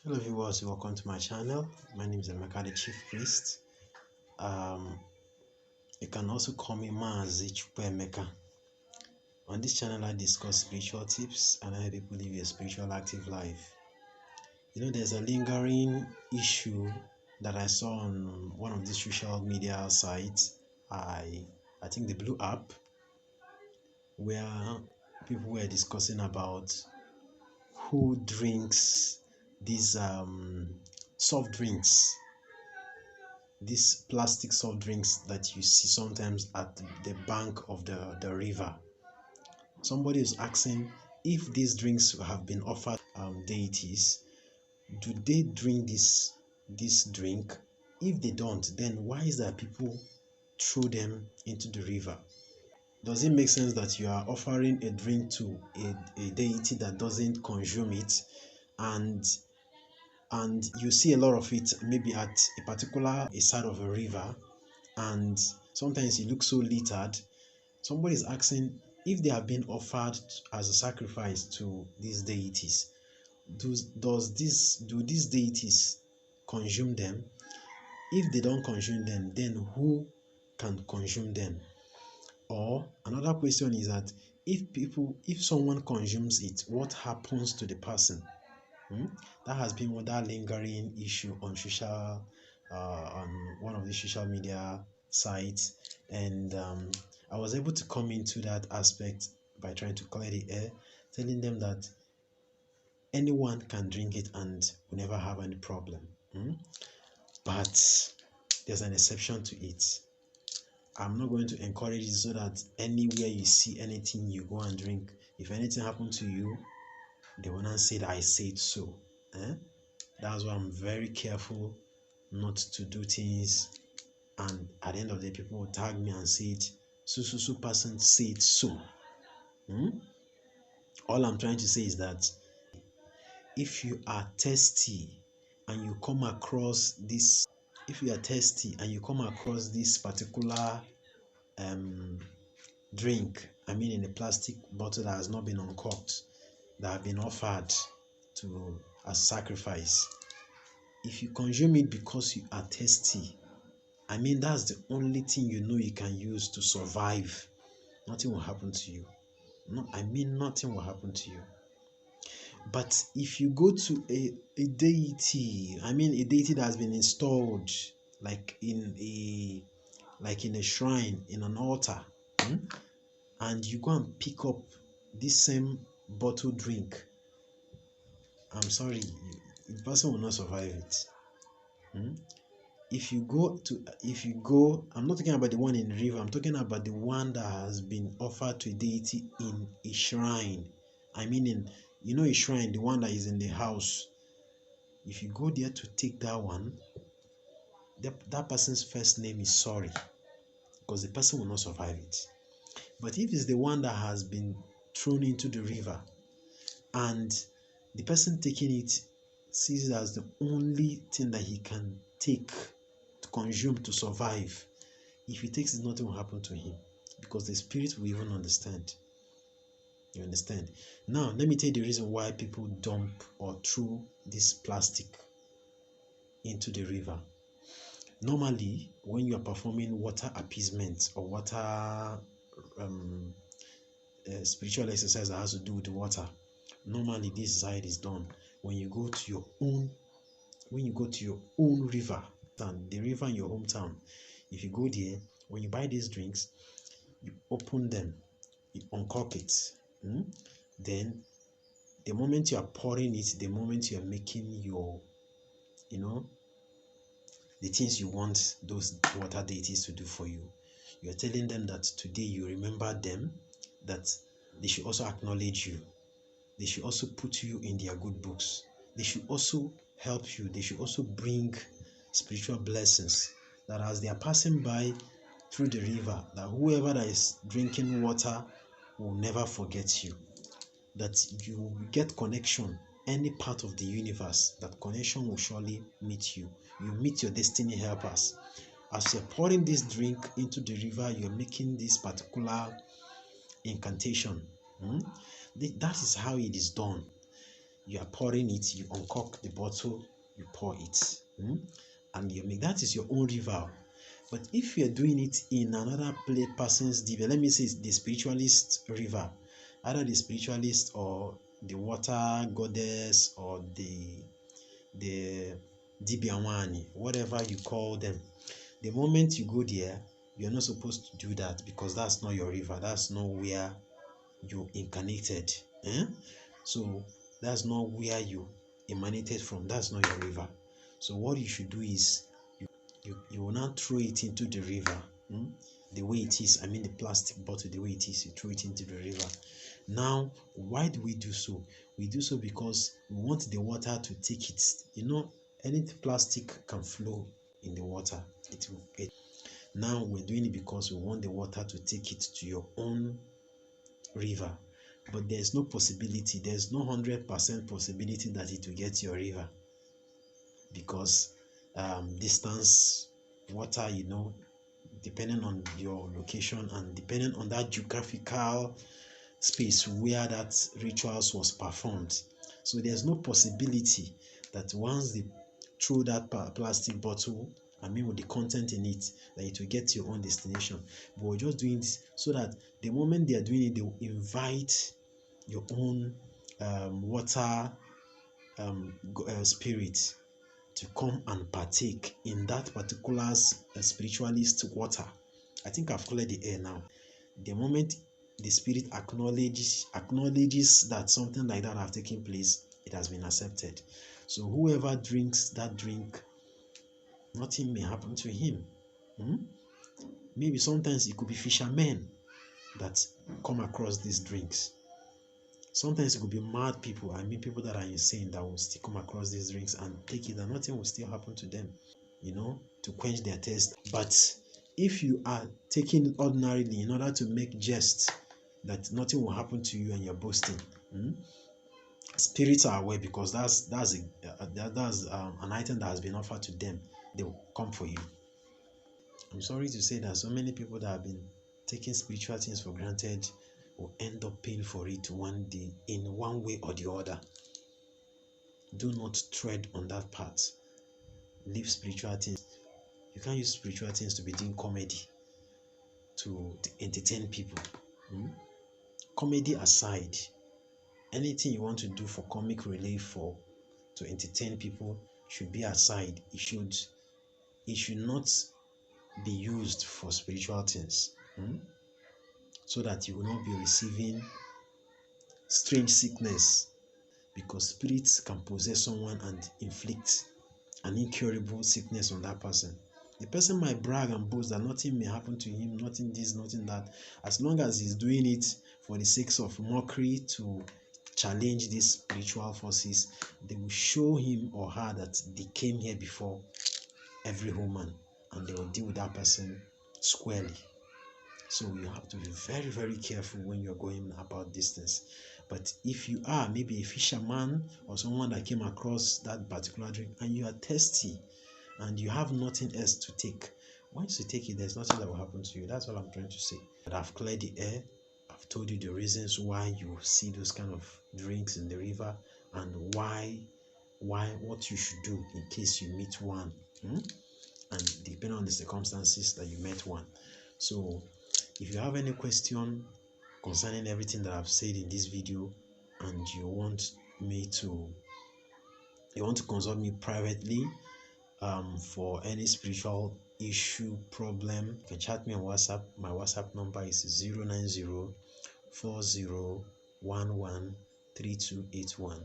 Hello viewers, welcome to my channel. My name is Emeka, the Chief Priest. You can also call me Maazi Emeka. On this channel, I discuss spiritual tips and I help people live a spiritual active life. There's a lingering issue that I saw on one of these social media sites. I think the Blue app, where people were discussing about who drinks these soft drinks, these plastic soft drinks that you see sometimes at the bank of the river. Somebody is asking if these drinks have been offered deities, do they drink this drink? If they don't, then why is that people throw them into the river? Does it make sense that you are offering a drink to a deity that doesn't consume it, and you see a lot of it maybe at a particular side of a river, and sometimes it looks so littered? Somebody is asking if they have been offered as a sacrifice to these deities. Do these deities consume them? If they don't consume them, then who can consume them? Or another question is that if someone consumes it, what happens to the person? That has been that lingering issue on on one of the social media sites, and I was able to come into that aspect by trying to clear the air, telling them that anyone can drink it and will never have any problem. But there's an exception to it. I'm not going to encourage it so that anywhere you see anything, you go and drink. If anything happened to you, they will not say that I said so. That's why I'm very careful not to do things, and at the end of the day, people will tag me and say it. So person said so. All I'm trying to say is that if you are thirsty and you come across this, particular drink, in a plastic bottle that has not been uncorked, that have been offered to as sacrifice, if you consume it because you are thirsty, that's the only thing you can use to survive. Nothing will happen to you. Nothing will happen to you. But if you go to a deity, a deity that has been installed like in a shrine, in an altar, and you go and pick up this same bottle drink, I'm sorry, the person will not survive it. If you go, I'm not talking about the one in the river, I'm talking about the one that has been offered to a deity in a shrine. A shrine, the one that is in the house. If you go there to take that one, that person's first name is sorry, because the person will not survive it. But if it's the one that has been thrown into the river, and the person taking it sees it as the only thing that he can take to consume to survive, if he takes it, nothing will happen to him, because the spirit will even understand. You understand? Now, let me tell you the reason why people dump or throw this plastic into the river. Normally, when you are performing water appeasement or water spiritual exercise that has to do with the water, normally this side is done when you go to your own river, and the river in your hometown. If you go there, when you buy these drinks, you open them, you uncork it. Then the moment you are pouring it, the moment you are making your, the things you want those water deities to do for you, you are telling them that today you remember them, that they should also acknowledge you. They should also put you in their good books. They should also help you. They should also bring spiritual blessings, that as they are passing by through the river, that whoever that is drinking water will never forget you. That you will get connection any part of the universe. That connection will surely meet you. You meet your destiny helpers. As you're pouring this drink into the river, you're making this particular incantation. That is how it is done. you are pouring it, you uncork the bottle, you pour it, and you make that is your own river. But if you're doing it in another person's river, let me say the spiritualist river, either the spiritualist or the water goddess or the Dibiawani, whatever you call them, the moment you go there, you're not supposed to do that because that's not your river. That's not where you incarnated. So that's not where you emanated from. That's not your river. So what you should do is you will not throw it into the river the way it is. I mean the plastic bottle the way it is, you throw it into the river. Now, why do we do so? We do so because we want the water to take it. Any plastic can flow in the water. Now we're doing it because we want the water to take it to your own river. But there's no possibility, there's no 100% possibility that it will get to your river because distance, water, depending on your location and depending on that geographical space where that rituals was performed. So there's no possibility that once they throw that plastic bottle, with the content in it, that it will get to your own destination. But we're just doing this so that the moment they are doing it, they will invite your own water spirit to come and partake in that particular spiritualist water. I think I've cleared the air now. The moment the spirit acknowledges that something like that have taken place, it has been accepted. So whoever drinks that drink, nothing may happen to him. Maybe sometimes it could be fishermen that come across these drinks. Sometimes it could be mad people, people that are insane that will still come across these drinks and take it and nothing will still happen to them, to quench their thirst. But if you are taking it ordinarily in order to make jest that nothing will happen to you and you're boasting, spirits are aware because that's an item that has been offered to them. They will come for you. I'm sorry to say that so many people that have been taking spiritual things for granted will end up paying for it one day in one way or the other. Do not tread on that path. Leave spiritual things. You can't use spiritual things to be doing comedy, to entertain people. Comedy aside, anything you want to do for comic relief or to entertain people should be aside. It should not be used for spiritual things, so that you will not be receiving strange sickness, because spirits can possess someone and inflict an incurable sickness on that person. The person might brag and boast that nothing may happen to him, nothing this, nothing that. As long as he's doing it for the sake of mockery to challenge these spiritual forces, they will show him or her that they came here before every human and they will deal with that person squarely. So you have to be very, very careful when you're going about this things. But if you are maybe a fisherman or someone that came across that particular drink and you are thirsty and you have nothing else to take, once you take it, there's nothing that will happen to you. That's all I'm trying to say. But I've cleared the air. I've told you the reasons why you see those kind of drinks in the river and what you should do in case you meet one, and depending on the circumstances that you met one. So if you have any question concerning everything that I've said in this video and you want to consult me privately for any spiritual issue, problem, you can chat me on WhatsApp. My WhatsApp number is 09040113281.